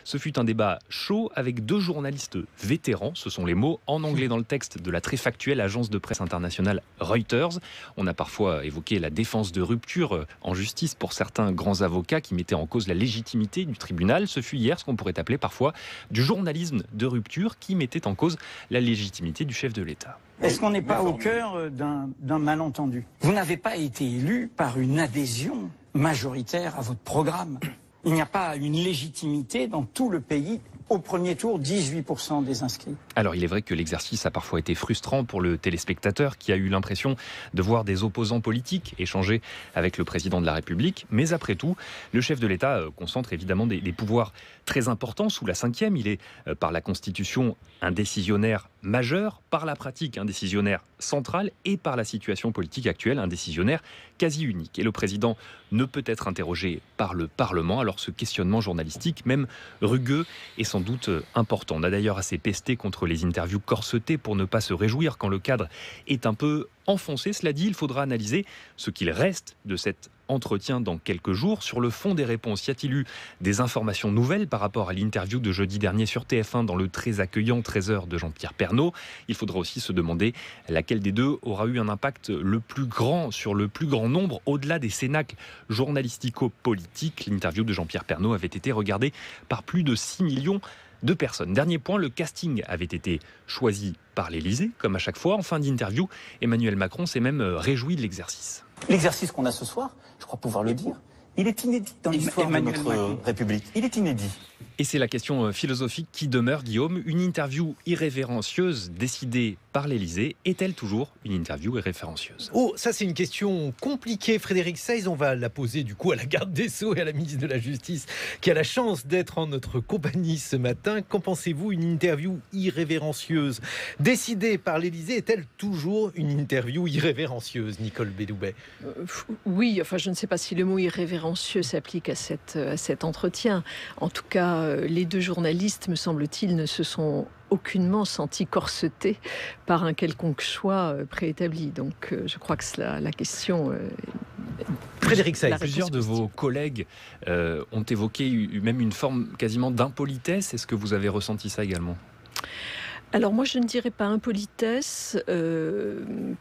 Ce fut un débat chaud avec 2 journalistes vétérans, ce sont les mots en anglais dans le texte de la très factuelle agence de presse internationale Reuters. On a parfois évoqué la défense de rupture en justice pour certains grands avocats qui mettaient en cause la légitimité du tribunal. Ce fut hier ce qu'on pourrait appeler parfois du journalisme de rupture qui mettait en cause la légitimité du chef de l'État. Est-ce qu'on n'est pas au cœur d'un malentendu? Vous n'avez pas été élu par une adhésion majoritaire à votre programme. Il n'y a pas une légitimité dans tout le pays. Au premier tour, 18% des inscrits. Alors il est vrai que l'exercice a parfois été frustrant pour le téléspectateur qui a eu l'impression de voir des opposants politiques échanger avec le président de la République. Mais après tout, le chef de l'État concentre évidemment des pouvoirs très importants sous la 5e. Il est par la Constitution un décisionnaire majeur, par la pratique un décisionnaire central et par la situation politique actuelle un décisionnaire quasi unique. Et le président ne peut être interrogé par le Parlement. Alors ce questionnement journalistique, même rugueux, est sans doute important. On a d'ailleurs assez pesté contre les interviews corsetées pour ne pas se réjouir quand le cadre est un peu enfoncé. Cela dit, il faudra analyser ce qu'il reste de cet entretien dans quelques jours. Sur le fond des réponses, y a-t-il eu des informations nouvelles par rapport à l'interview de jeudi dernier sur TF1 dans le très accueillant 13h de Jean-Pierre Pernaut? Il faudra aussi se demander laquelle des deux aura eu un impact le plus grand sur le plus grand nombre au-delà des cénacles journalistico-politiques. L'interview de Jean-Pierre Pernaut avait été regardée par plus de 6 millions de personnes. Dernier point, le casting avait été choisi par l'Élysée, comme à chaque fois. En fin d'interview, Emmanuel Macron s'est même réjoui de l'exercice. L'exercice qu'on a ce soir, je crois pouvoir le dire, il est inédit dans l'histoire de notre République. Il est inédit. Et c'est la question philosophique qui demeure, Guillaume. Une interview irrévérencieuse décidée par l'Élysée est-elle toujours une interview irrévérencieuse? Oh, ça c'est une question compliquée, Frédéric Seyss. On va la poser du coup à la garde des Sceaux et à la ministre de la Justice qui a la chance d'être en notre compagnie ce matin. Qu'en pensez-vous? Une interview irrévérencieuse décidée par l'Élysée est-elle toujours une interview irrévérencieuse, Nicole Belloubet? Oui, enfin je ne sais pas si le mot irrévérencieux s'applique à cet entretien. En tout cas, les 2 journalistes, me semble-t-il, ne se sont aucunement sentis corsetés par un quelconque choix préétabli. Donc je crois que la question... Frédéric Seyss. Plusieurs de vos collègues ont évoqué même une forme quasiment d'impolitesse. Est-ce que vous avez ressenti ça également? Alors moi je ne dirais pas impolitesse,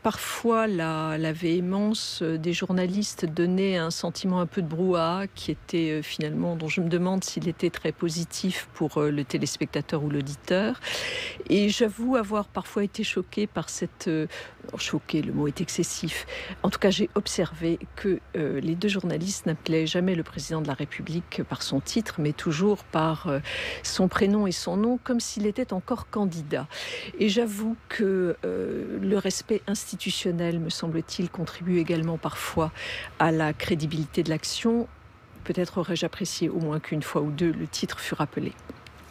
parfois la véhémence des journalistes donnait un sentiment un peu de brouhaha qui était finalement, dont je me demande s'il était très positif pour le téléspectateur ou l'auditeur. Et j'avoue avoir parfois été choquée par cette... choquée, le mot est excessif. En tout cas j'ai observé que les 2 journalistes n'appelaient jamais le président de la République par son titre, mais toujours par son prénom et son nom, comme s'il était encore candidat. Et j'avoue que le respect institutionnel, me semble-t-il, contribue également parfois à la crédibilité de l'action. Peut-être aurais-je apprécié au moins qu'une fois ou 2 le titre fût rappelé.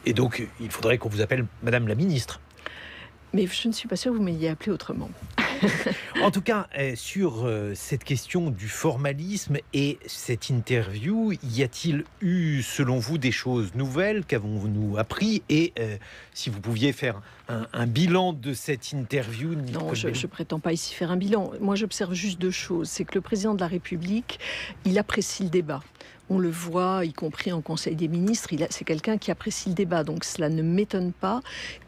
Et donc, il faudrait qu'on vous appelle Madame la Ministre. Mais je ne suis pas sûre que vous m'ayez appelé autrement. En tout cas, sur cette question du formalisme et cette interview, y a-t-il eu, selon vous, des choses nouvelles? Qu'avons-nous appris? Et si vous pouviez faire un bilan de cette interview? Non, je ne prétends pas ici faire un bilan. Moi, j'observe juste 2 choses. C'est que le président de la République, il apprécie le débat. On le voit, y compris en Conseil des ministres, c'est quelqu'un qui apprécie le débat. Donc cela ne m'étonne pas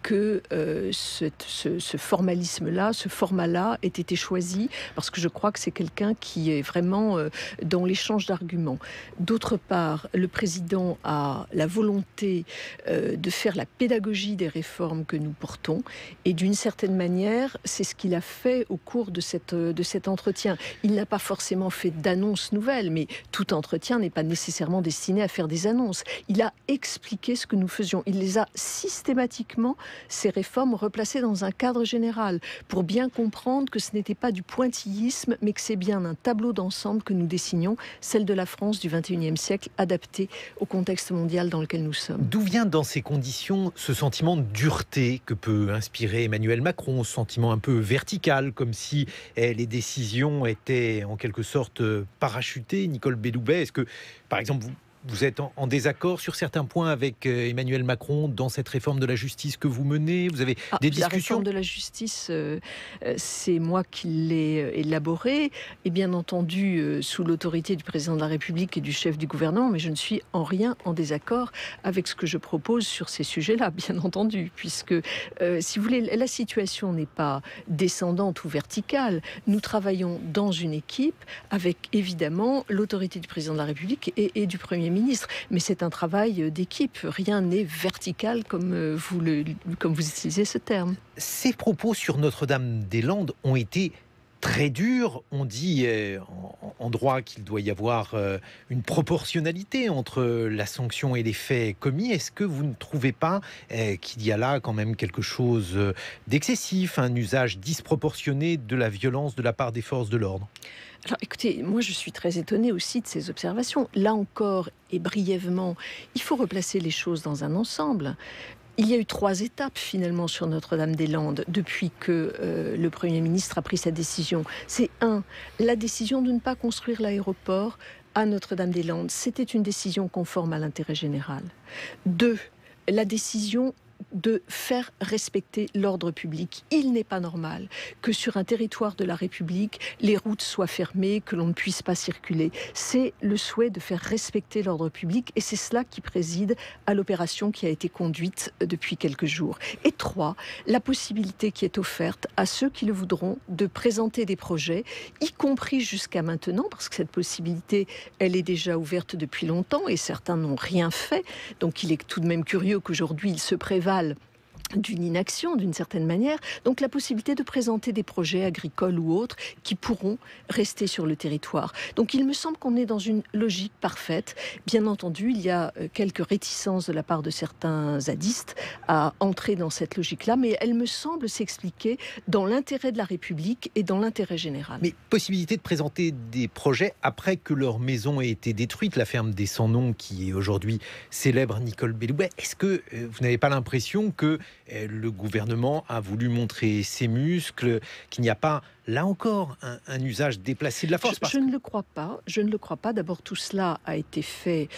que ce formalisme-là, ce format-là ait été choisi, parce que je crois que c'est quelqu'un qui est vraiment dans l'échange d'arguments. D'autre part, le président a la volonté de faire la pédagogie des réformes que nous portons, et d'une certaine manière, c'est ce qu'il a fait au cours de cet entretien. Il n'a pas forcément fait d'annonces nouvelles, mais tout entretien n'est pas nécessairement destiné à faire des annonces. Il a expliqué ce que nous faisions. Il les a systématiquement, ces réformes, replacées dans un cadre général pour bien comprendre que ce n'était pas du pointillisme, mais que c'est bien un tableau d'ensemble que nous dessinons, celle de la France du XXIe siècle, adaptée au contexte mondial dans lequel nous sommes. D'où vient dans ces conditions ce sentiment de dureté que peut inspirer Emmanuel Macron, ce sentiment un peu vertical, comme si les décisions étaient en quelque sorte parachutées? Nicole Belloubet, est-ce que, par exemple, vous êtes en désaccord sur certains points avec Emmanuel Macron dans cette réforme de la justice que vous menez? Vous avez des discussions? La réforme de la justice, c'est moi qui l'ai élaborée, et bien entendu sous l'autorité du président de la République et du chef du gouvernement, mais je ne suis en rien en désaccord avec ce que je propose sur ces sujets-là, bien entendu, puisque, si vous voulez, la situation n'est pas descendante ou verticale. Nous travaillons dans une équipe avec, évidemment, l'autorité du président de la République et du Premier ministre. Mais c'est un travail d'équipe. Rien n'est vertical comme vous utilisez ce terme. Ces propos sur Notre-Dame-des-Landes ont été très durs. On dit en droit qu'il doit y avoir une proportionnalité entre la sanction et les faits commis. Est-ce que vous ne trouvez pas qu'il y a là quand même quelque chose d'excessif, un usage disproportionné de la violence de la part des forces de l'ordre? Alors écoutez, moi je suis très étonnée aussi de ces observations. Là encore et brièvement, il faut replacer les choses dans un ensemble. Il y a eu 3 étapes finalement sur Notre-Dame-des-Landes depuis que le Premier ministre a pris sa décision. C'est 1, la décision de ne pas construire l'aéroport à Notre-Dame-des-Landes. C'était une décision conforme à l'intérêt général. 2, la décision de faire respecter l'ordre public. Il n'est pas normal que sur un territoire de la République, les routes soient fermées, que l'on ne puisse pas circuler. C'est le souhait de faire respecter l'ordre public et c'est cela qui préside à l'opération qui a été conduite depuis quelques jours. Et 3, la possibilité qui est offerte à ceux qui le voudront de présenter des projets, y compris jusqu'à maintenant, parce que cette possibilité, elle est déjà ouverte depuis longtemps et certains n'ont rien fait. Donc il est tout de même curieux qu'aujourd'hui, il se prévalent d'une inaction, d'une certaine manière. Donc la possibilité de présenter des projets agricoles ou autres qui pourront rester sur le territoire. Donc il me semble qu'on est dans une logique parfaite. Bien entendu, il y a quelques réticences de la part de certains zadistes à entrer dans cette logique-là, mais elle me semble s'expliquer dans l'intérêt de la République et dans l'intérêt général. Mais possibilité de présenter des projets après que leur maison ait été détruite, la ferme des Sans-Noms qui est aujourd'hui célèbre Nicole Belloubet. Est-ce que vous n'avez pas l'impression que le gouvernement a voulu montrer ses muscles, qu'il n'y a pas, là encore, un usage déplacé de la force? Je ne le crois pas. Je ne le crois pas. D'abord, tout cela a été fait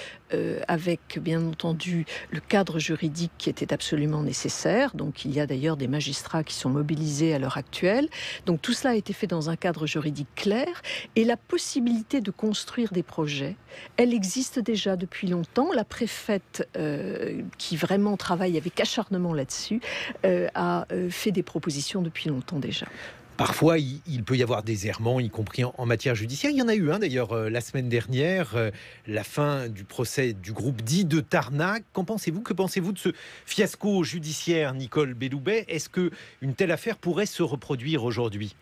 avec, bien entendu, le cadre juridique qui était absolument nécessaire. Donc, il y a d'ailleurs des magistrats qui sont mobilisés à l'heure actuelle. Donc, tout cela a été fait dans un cadre juridique clair. Et la possibilité de construire des projets, elle existe déjà depuis longtemps. La préfète, qui vraiment travaille avec acharnement là-dessus, a fait des propositions depuis longtemps déjà. Parfois, il peut y avoir des errements, y compris en matière judiciaire. Il y en a eu un d'ailleurs la semaine dernière, la fin du procès du groupe dit de Tarnac. Qu'en pensez-vous? Que pensez-vous de ce fiasco judiciaire, Nicole Belloubet? Est-ce qu'une telle affaire pourrait se reproduire aujourd'hui?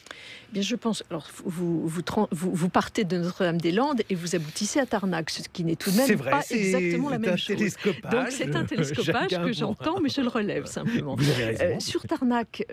Bien, je pense. Alors, vous partez de Notre-Dame-des-Landes et vous aboutissez à Tarnac, ce qui n'est tout de même pas exactement la même chose. Donc, c'est un télescopage que j'entends, mais je le relève simplement. Vous avez raison. Sur Tarnac,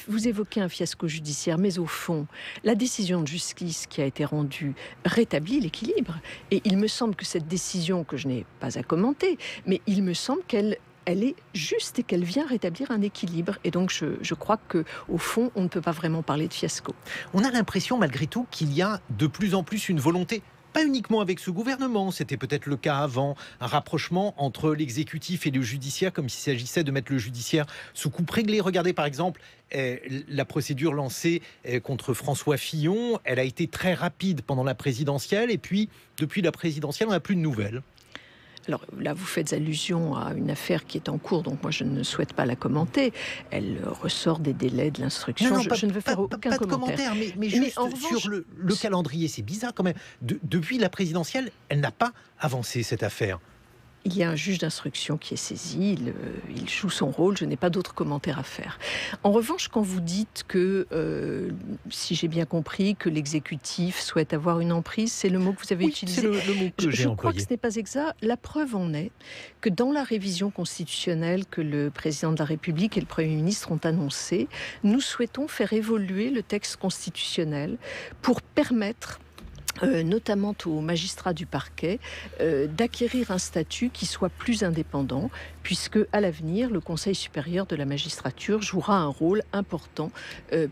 vous évoquez un fiasco judiciaire, mais au fond, la décision de justice qui a été rendue rétablit l'équilibre. Et il me semble que cette décision, que je n'ai pas à commenter, mais il me semble qu'elle est juste et qu'elle vient rétablir un équilibre. Et donc, je crois qu'au fond, on ne peut pas vraiment parler de fiasco. On a l'impression, malgré tout, qu'il y a de plus en plus une volonté, pas uniquement avec ce gouvernement, c'était peut-être le cas avant, un rapprochement entre l'exécutif et le judiciaire, comme s'il s'agissait de mettre le judiciaire sous coupe réglée. Regardez par exemple la procédure lancée contre François Fillon, elle a été très rapide pendant la présidentielle, et puis depuis la présidentielle, on n'a plus de nouvelles. Alors là, vous faites allusion à une affaire qui est en cours, donc moi je ne souhaite pas la commenter. Elle ressort des délais de l'instruction. Je ne veux faire aucun commentaire. Mais juste en revanche, sur le calendrier, c'est bizarre quand même. Depuis la présidentielle, elle n'a pas avancé cette affaire. Il y a un juge d'instruction qui est saisi, il joue son rôle, je n'ai pas d'autres commentaires à faire. En revanche, quand vous dites que, si j'ai bien compris, que l'exécutif souhaite avoir une emprise, c'est le mot que vous avez utilisé. C'est le mot que j'ai employé. Je crois que ce n'est pas exact. La preuve en est que dans la révision constitutionnelle que le président de la République et le Premier ministre ont annoncée, nous souhaitons faire évoluer le texte constitutionnel pour permettre notamment aux magistrats du parquet, d'acquérir un statut qui soit plus indépendant, puisque à l'avenir, le Conseil supérieur de la magistrature jouera un rôle important,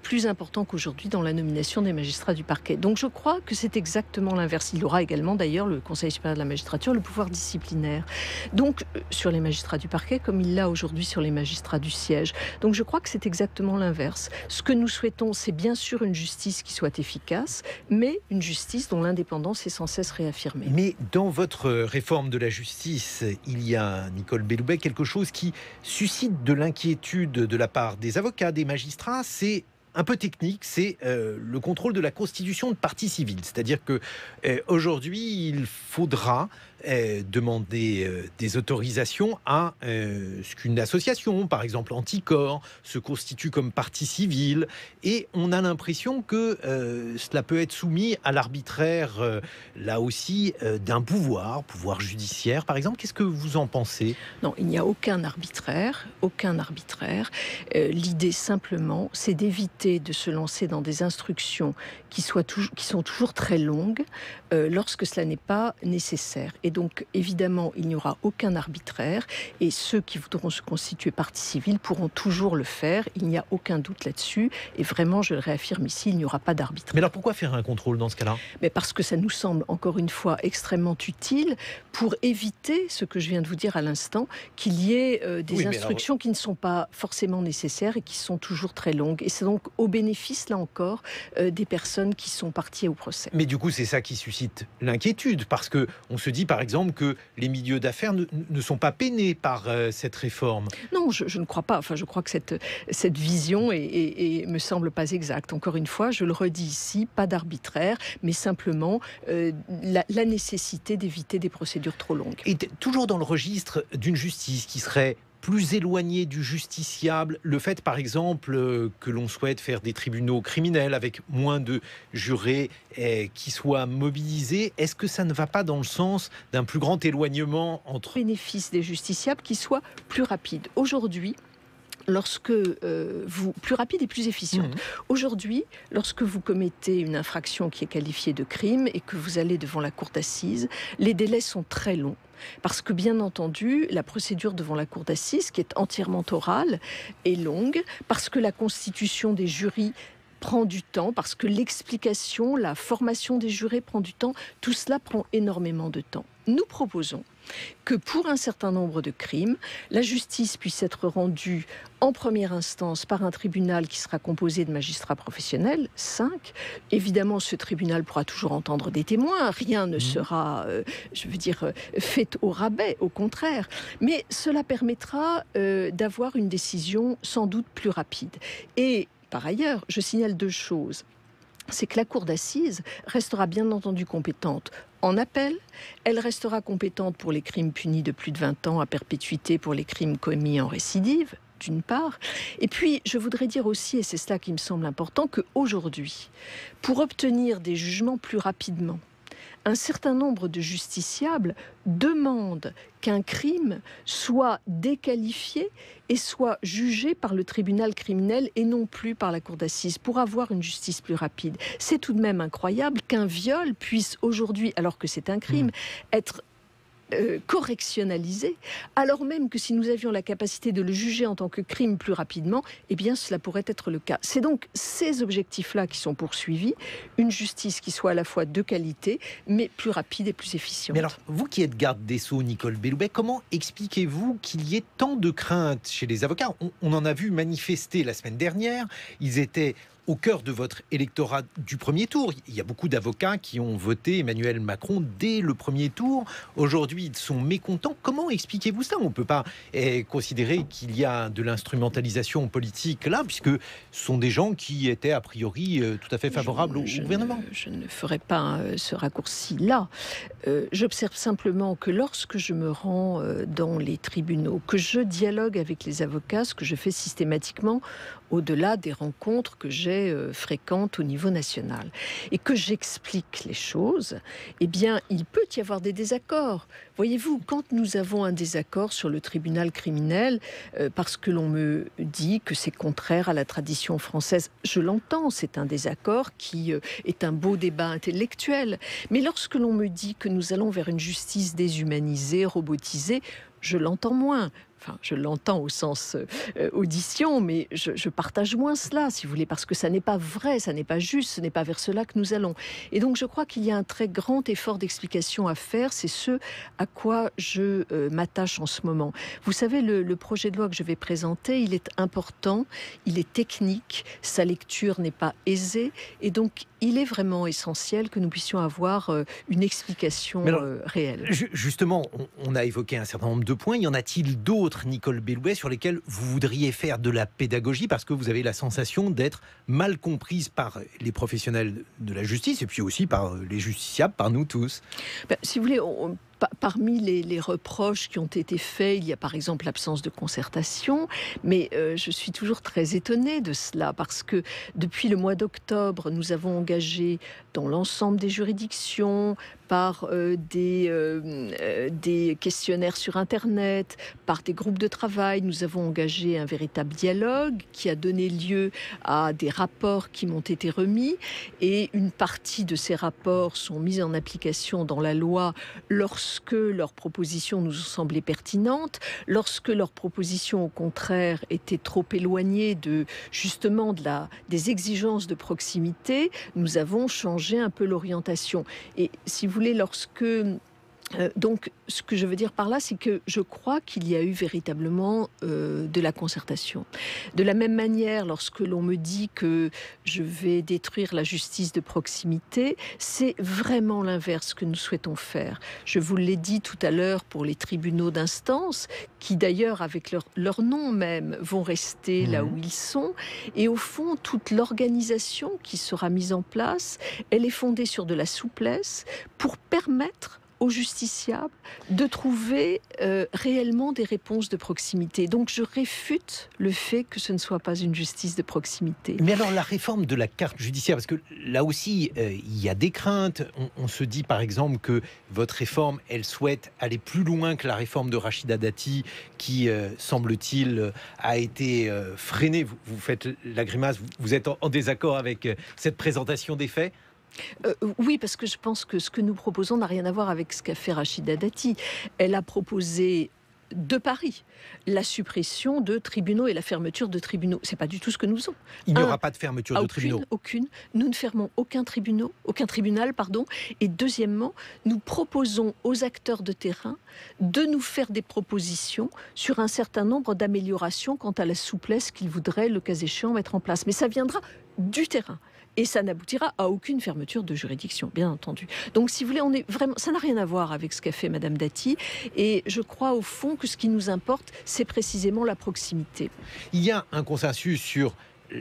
plus important qu'aujourd'hui dans la nomination des magistrats du parquet. Donc je crois que c'est exactement l'inverse. Il aura également d'ailleurs, le Conseil supérieur de la magistrature, le pouvoir disciplinaire. Donc sur les magistrats du parquet, comme il l'a aujourd'hui sur les magistrats du siège. Donc je crois que c'est exactement l'inverse. Ce que nous souhaitons, c'est bien sûr une justice qui soit efficace, mais une justice dont l'indépendance est sans cesse réaffirmée. Mais dans votre réforme de la justice, il y a, Nicole Belloubet, quelque chose qui suscite de l'inquiétude de la part des avocats, des magistrats, c'est un peu technique, c'est le contrôle de la constitution de partie civile. C'est-à-dire que aujourd'hui, il faudra demander des autorisations à ce qu'une association, par exemple Anticorps, se constitue comme partie civile. Et on a l'impression que cela peut être soumis à l'arbitraire, là aussi, d'un pouvoir judiciaire, par exemple. Qu'est-ce que vous en pensez ? Non, il n'y a aucun arbitraire, aucun arbitraire. L'idée simplement, c'est d'éviter de se lancer dans des instructions qui sont toujours très longues lorsque cela n'est pas nécessaire. Et donc, évidemment, il n'y aura aucun arbitraire et ceux qui voudront se constituer partie civile pourront toujours le faire. Il n'y a aucun doute là-dessus. Et vraiment, je le réaffirme ici, il n'y aura pas d'arbitraire. Mais alors, pourquoi faire un contrôle dans ce cas-là ? Mais parce que ça nous semble, encore une fois, extrêmement utile pour éviter ce que je viens de vous dire à l'instant, qu'il y ait des instructions qui ne sont pas forcément nécessaires et qui sont toujours très longues. Et c'est donc au bénéfice, là encore, des personnes qui sont parties au procès. Mais du coup, c'est ça qui suscite l'inquiétude, parce qu'on se dit, par exemple, que les milieux d'affaires ne sont pas peinés par cette réforme. Non, je ne crois pas. Enfin, je crois que cette vision me semble pas exacte. Encore une fois, je le redis ici, pas d'arbitraire, mais simplement la nécessité d'éviter des procédures trop longues. Et toujours dans le registre d'une justice qui serait plus éloigné du justiciable, le fait par exemple que l'on souhaite faire des tribunaux criminels avec moins de jurés qui soient mobilisés, est-ce que ça ne va pas dans le sens d'un plus grand éloignement entre... Bénéfice des justiciables qui soit plus rapide. Aujourd'hui, plus rapide et plus efficiente. Aujourd'hui, lorsque vous commettez une infraction qui est qualifiée de crime et que vous allez devant la cour d'assises, les délais sont très longs. Parce que, bien entendu, la procédure devant la cour d'assises, qui est entièrement orale, est longue, parce que la constitution des jurys prend du temps, parce que l'explication, la formation des jurés prend du temps. Tout cela prend énormément de temps. Nous proposons que pour un certain nombre de crimes, la justice puisse être rendue en première instance par un tribunal qui sera composé de magistrats professionnels, 5. Évidemment, ce tribunal pourra toujours entendre des témoins, rien ne sera, fait au rabais, au contraire. Mais cela permettra d'avoir une décision sans doute plus rapide. Et par ailleurs, je signale 2 choses. C'est que la cour d'assises restera bien entendu compétente en appel, elle restera compétente pour les crimes punis de plus de 20 ans à perpétuité pour les crimes commis en récidive, d'une part. Et puis, je voudrais dire aussi, et c'est cela qui me semble important, qu'aujourd'hui, pour obtenir des jugements plus rapidement, un certain nombre de justiciables demandent qu'un crime soit déqualifié et soit jugé par le tribunal criminel et non plus par la cour d'assises pour avoir une justice plus rapide. C'est tout de même incroyable qu'un viol puisse aujourd'hui, alors que c'est un crime, être correctionnalisé, alors même que si nous avions la capacité de le juger en tant que crime plus rapidement, eh bien cela pourrait être le cas. C'est donc ces objectifs-là qui sont poursuivis, une justice qui soit à la fois de qualité, mais plus rapide et plus efficiente. Mais alors, vous qui êtes garde des Sceaux, Nicole Belloubet, comment expliquez-vous qu'il y ait tant de craintes chez les avocats ? On en a vu manifester la semaine dernière, ils étaient au cœur de votre électorat du premier tour. Il y a beaucoup d'avocats qui ont voté Emmanuel Macron dès le premier tour. Aujourd'hui, ils sont mécontents. Comment expliquez-vous ça ? On ne peut pas considérer qu'il y a de l'instrumentalisation politique là, puisque ce sont des gens qui étaient a priori tout à fait favorables au gouvernement. Je ne ferai pas ce raccourci-là. J'observe simplement que lorsque je me rends dans les tribunaux, que je dialogue avec les avocats, ce que je fais systématiquement, au-delà des rencontres que j'ai très fréquente au niveau national. Et que j'explique les choses, eh bien, il peut y avoir des désaccords. Voyez-vous, quand nous avons un désaccord sur le tribunal criminel, parce que l'on me dit que c'est contraire à la tradition française, je l'entends, c'est un désaccord qui est un beau débat intellectuel. Mais lorsque l'on me dit que nous allons vers une justice déshumanisée, robotisée, je l'entends moins. Enfin, je l'entends au sens audition, mais je partage moins cela, si vous voulez, parce que ça n'est pas vrai, ça n'est pas juste, ce n'est pas vers cela que nous allons. Et donc, je crois qu'il y a un très grand effort d'explication à faire, c'est ce à quoi je m'attache en ce moment. Vous savez, le projet de loi que je vais présenter, il est important, il est technique, sa lecture n'est pas aisée, et donc, il est vraiment essentiel que nous puissions avoir une explication réelle. Justement, on a évoqué un certain nombre de points. Y en a-t-il d'autres, Nicole Belloubet, sur lesquels vous voudriez faire de la pédagogie parce que vous avez la sensation d'être mal comprise par les professionnels de la justice et puis aussi par les justiciables, par nous tous? Si vous voulez, parmi les reproches qui ont été faits, il y a par exemple l'absence de concertation, mais je suis toujours très étonnée de cela parce que depuis le mois d'octobre, nous avons engagé dans l'ensemble des juridictions, par des questionnaires sur Internet, par des groupes de travail, nous avons engagé un véritable dialogue qui a donné lieu à des rapports qui m'ont été remis et une partie de ces rapports sont mis en application dans la loi lorsque leurs propositions nous ont semblé pertinentes, lorsque leurs propositions au contraire étaient trop éloignées justement des exigences de proximité, nous avons changé un peu l'orientation. Et si vous voulez, donc, ce que je veux dire par là, c'est que je crois qu'il y a eu véritablement de la concertation. De la même manière, lorsque l'on me dit que je vais détruire la justice de proximité, c'est vraiment l'inverse que nous souhaitons faire. Je vous l'ai dit tout à l'heure pour les tribunaux d'instance, qui d'ailleurs, avec leur nom même, vont rester là où ils sont. Et au fond, toute l'organisation qui sera mise en place, elle est fondée sur de la souplesse pour permettre aux justiciables de trouver réellement des réponses de proximité. Donc je réfute le fait que ce ne soit pas une justice de proximité. Mais alors la réforme de la carte judiciaire, parce que là aussi il y a des craintes, on se dit par exemple que votre réforme, elle souhaite aller plus loin que la réforme de Rachida Dati qui, semble-t-il, a été freinée. Vous faites la grimace, vous êtes en désaccord avec cette présentation des faits? Oui, parce que je pense que ce que nous proposons n'a rien à voir avec ce qu'a fait Rachida Dati. Elle a proposé de Paris la suppression de tribunaux et la fermeture de tribunaux. C'est pas du tout ce que nous faisons. Il n'y aura pas de fermeture de tribunaux. Aucune. Nous ne fermons aucun tribunal, Et deuxièmement, nous proposons aux acteurs de terrain de nous faire des propositions sur un certain nombre d'améliorations quant à la souplesse qu'ils voudraient, le cas échéant, mettre en place. Mais ça viendra du terrain. Et ça n'aboutira à aucune fermeture de juridiction, bien entendu. Donc, si vous voulez, ça n'a rien à voir avec ce qu'a fait Madame Dati. Et je crois, au fond, que ce qui nous importe, c'est précisément la proximité. Il y a un consensus sur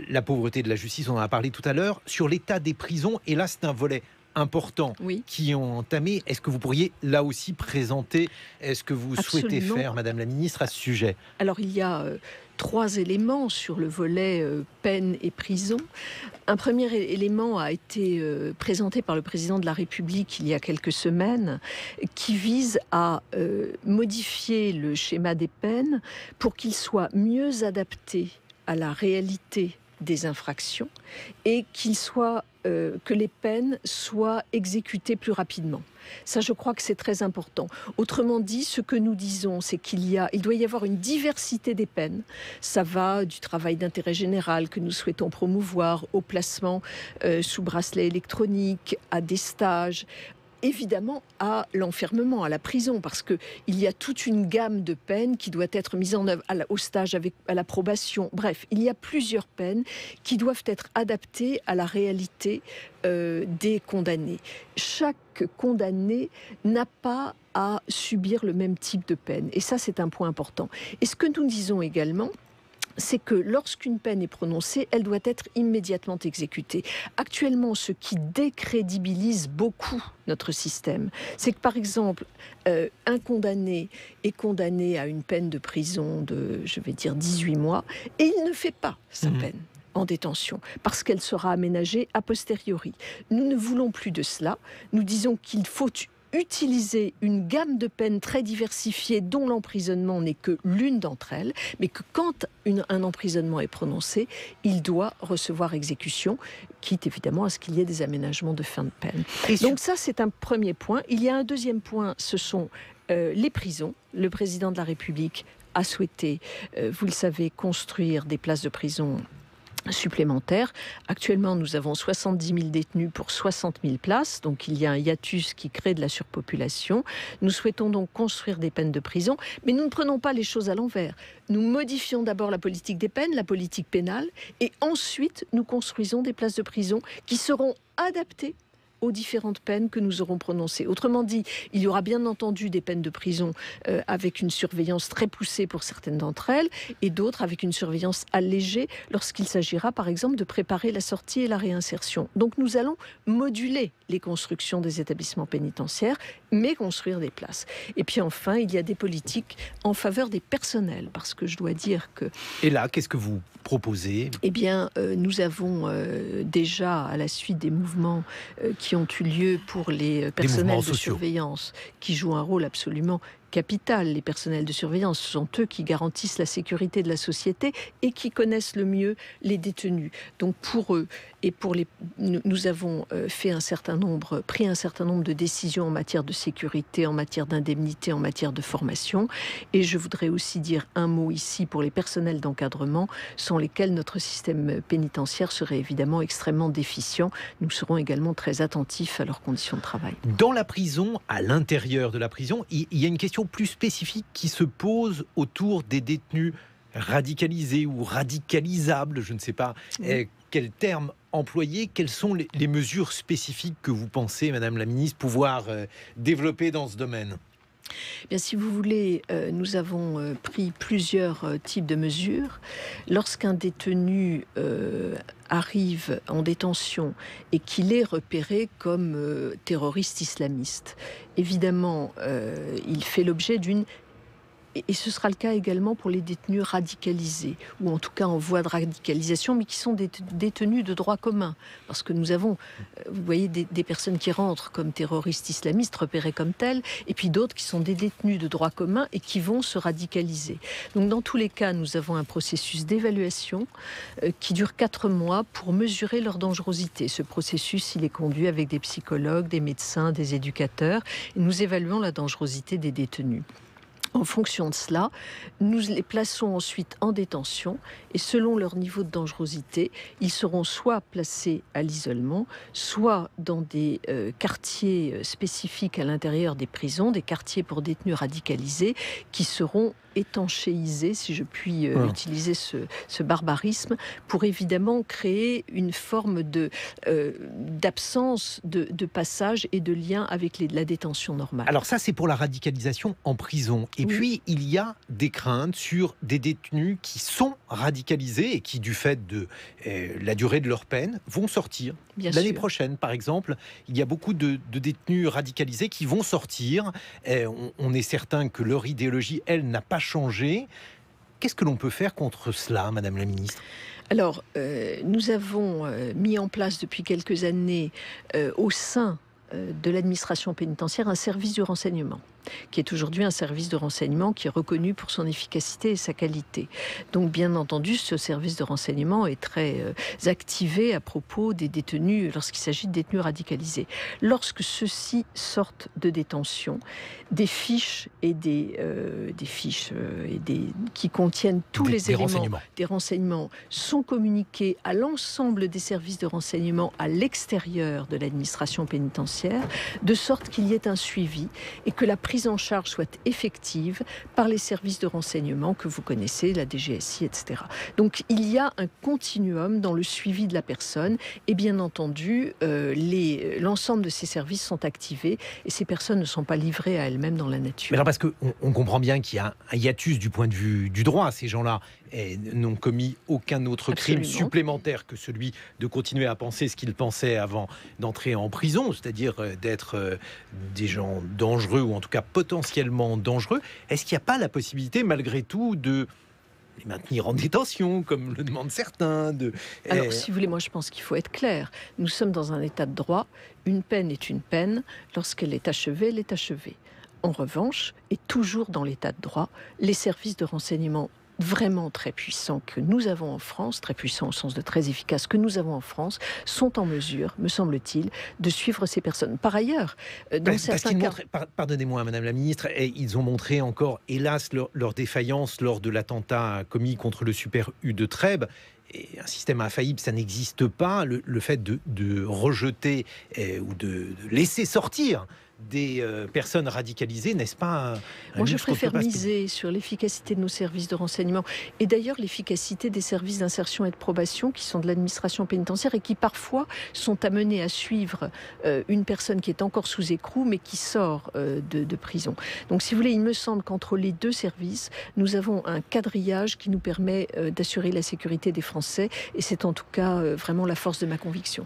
la pauvreté de la justice, on en a parlé tout à l'heure, sur l'état des prisons. Et là, c'est un volet important qui ont entamé. Est-ce que vous pourriez, là aussi, présenter ce que vous souhaitez faire, Madame la Ministre, à ce sujet? Alors, il y a 3 éléments sur le volet peine et prison. Un premier élément a été présenté par le président de la République il y a quelques semaines, qui vise à modifier le schéma des peines pour qu'il soit mieux adapté à la réalité des infractions et que les peines soient exécutées plus rapidement. Ça, je crois que c'est très important. Autrement dit, ce que nous disons, c'est il doit y avoir une diversité des peines. Ça va du travail d'intérêt général que nous souhaitons promouvoir, au placement sous bracelet électronique, à des stages, évidemment à l'enfermement, à la prison, parce qu'il y a toute une gamme de peines qui doit être mise en œuvre au stage, à la probation. Bref, il y a plusieurs peines qui doivent être adaptées à la réalité des condamnés. Chaque condamné n'a pas à subir le même type de peine. Et ça, c'est un point important. Et ce que nous disons également, c'est que lorsqu'une peine est prononcée, elle doit être immédiatement exécutée. Actuellement, ce qui décrédibilise beaucoup notre système, c'est que, par exemple, un condamné est condamné à une peine de prison de, 18 mois, et il ne fait pas sa peine. en détention, parce qu'elle sera aménagée a posteriori. Nous ne voulons plus de cela. Nous disons qu'il faut utiliser une gamme de peines très diversifiée dont l'emprisonnement n'est que l'une d'entre elles, mais que quand un emprisonnement est prononcé, il doit recevoir exécution, quitte évidemment à ce qu'il y ait des aménagements de fin de peine. Donc ça, c'est un premier point. Il y a un deuxième point, ce sont les prisons. Le président de la République a souhaité, vous le savez, construire des places de prison supplémentaires. Actuellement, nous avons 70 000 détenus pour 60 000 places, donc il y a un hiatus qui crée de la surpopulation. Nous souhaitons donc construire des peines de prison, mais nous ne prenons pas les choses à l'envers. Nous modifions d'abord la politique des peines, la politique pénale, et ensuite nous construisons des places de prison qui seront adaptées aux différentes peines que nous aurons prononcées. Autrement dit, il y aura bien entendu des peines de prison avec une surveillance très poussée pour certaines d'entre elles et d'autres avec une surveillance allégée lorsqu'il s'agira par exemple de préparer la sortie et la réinsertion. Donc nous allons moduler les constructions des établissements pénitentiaires, mais construire des places. Et puis enfin, il y a des politiques en faveur des personnels, parce que je dois dire que... Et là, qu'est-ce que vous proposez ? Eh bien, nous avons déjà, à la suite des mouvements qui ont eu lieu pour les personnels de surveillance, qui jouent un rôle absolument capital. Les personnels de surveillance, ce sont eux qui garantissent la sécurité de la société et qui connaissent le mieux les détenus. Donc pour eux et pour les, nous avons pris un certain nombre de décisions en matière de sécurité, en matière d'indemnité, en matière de formation. Et je voudrais aussi dire un mot ici pour les personnels d'encadrement, sans lesquels notre système pénitentiaire serait évidemment extrêmement déficient. Nous serons également très attentifs à leurs conditions de travail. Dans la prison, à l'intérieur de la prison, il y a une question plus spécifique qui se pose autour des détenus radicalisés ou radicalisables, je ne sais pas quel terme employer. Quelles sont les mesures spécifiques que vous pensez, Madame la Ministre, pouvoir développer dans ce domaine ? Bien, si vous voulez, nous avons pris plusieurs types de mesures. Lorsqu'un détenu arrive en détention et qu'il est repéré comme terroriste islamiste, évidemment, il fait l'objet d'une... Et ce sera le cas également pour les détenus radicalisés, ou en tout cas en voie de radicalisation, mais qui sont des détenus de droit commun. Parce que nous avons, vous voyez, des personnes qui rentrent comme terroristes islamistes, repérés comme tels, et puis d'autres qui sont des détenus de droit commun et qui vont se radicaliser. Donc dans tous les cas, nous avons un processus d'évaluation qui dure 4 mois pour mesurer leur dangerosité. Ce processus, il est conduit avec des psychologues, des médecins, des éducateurs, et nous évaluons la dangerosité des détenus. En fonction de cela, nous les plaçons ensuite en détention et selon leur niveau de dangerosité, ils seront soit placés à l'isolement, soit dans des quartiers spécifiques à l'intérieur des prisons, des quartiers pour détenus radicalisés qui seront étanchéisés, si je puis utiliser ce barbarisme, pour évidemment créer une forme d'absence de passage et de lien avec la détention normale. Alors ça, c'est pour la radicalisation en prison. Et puis, il y a des craintes sur des détenus qui sont radicalisés et qui, du fait de la durée de leur peine, vont sortir. L'année prochaine, par exemple, il y a beaucoup de détenus radicalisés qui vont sortir. On est certain que leur idéologie, elle, n'a pas changé. Qu'est-ce que l'on peut faire contre cela, Madame la Ministre ? Alors, nous avons mis en place depuis quelques années au sein de l'administration pénitentiaire un service de renseignement, qui est aujourd'hui un service de renseignement qui est reconnu pour son efficacité et sa qualité. Donc, bien entendu, ce service de renseignement est très activé à propos des détenus, lorsqu'il s'agit de détenus radicalisés. Lorsque ceux-ci sortent de détention, des fiches qui contiennent tous les éléments, des renseignements, sont communiqués à l'ensemble des services de renseignement à l'extérieur de l'administration pénitentiaire, de sorte qu'il y ait un suivi et que la prise en charge soit effective par les services de renseignement que vous connaissez, la DGSI, etc. Donc il y a un continuum dans le suivi de la personne et bien entendu l'ensemble de ces services sont activés et ces personnes ne sont pas livrées à elles-mêmes dans la nature. Mais alors parce qu'on comprend bien qu'il y a un hiatus du point de vue du droit. Ces gens-là n'ont commis aucun autre crime supplémentaire que celui de continuer à penser ce qu'ils pensaient avant d'entrer en prison, c'est-à-dire d'être des gens dangereux ou en tout cas potentiellement dangereux. Est-ce qu'il n'y a pas la possibilité malgré tout de les maintenir en détention, comme le demandent certains. Alors, si vous voulez, moi je pense qu'il faut être clair. Nous sommes dans un état de droit. Une peine est une peine. Lorsqu'elle est achevée, elle est achevée. En revanche, et toujours dans l'état de droit, les services de renseignement vraiment très puissants que nous avons en France, très puissants au sens de très efficaces que nous avons en France, sont en mesure, me semble-t-il, de suivre ces personnes. Par ailleurs, dans certains cas... Pardonnez-moi, Madame la Ministre, ils ont montré encore, hélas, leur défaillance lors de l'attentat commis contre le Super U de Trèbes. Et un système infaillible, ça n'existe pas. Le fait de rejeter ou de laisser sortir des personnes radicalisées, n'est-ce pas Moi, je préfère miser sur l'efficacité de nos services de renseignement et d'ailleurs l'efficacité des services d'insertion et de probation qui sont de l'administration pénitentiaire et qui parfois sont amenés à suivre une personne qui est encore sous écrou mais qui sort de prison. Donc, si vous voulez, il me semble qu'entre les deux services, nous avons un quadrillage qui nous permet d'assurer la sécurité des Français et c'est en tout cas vraiment la force de ma conviction.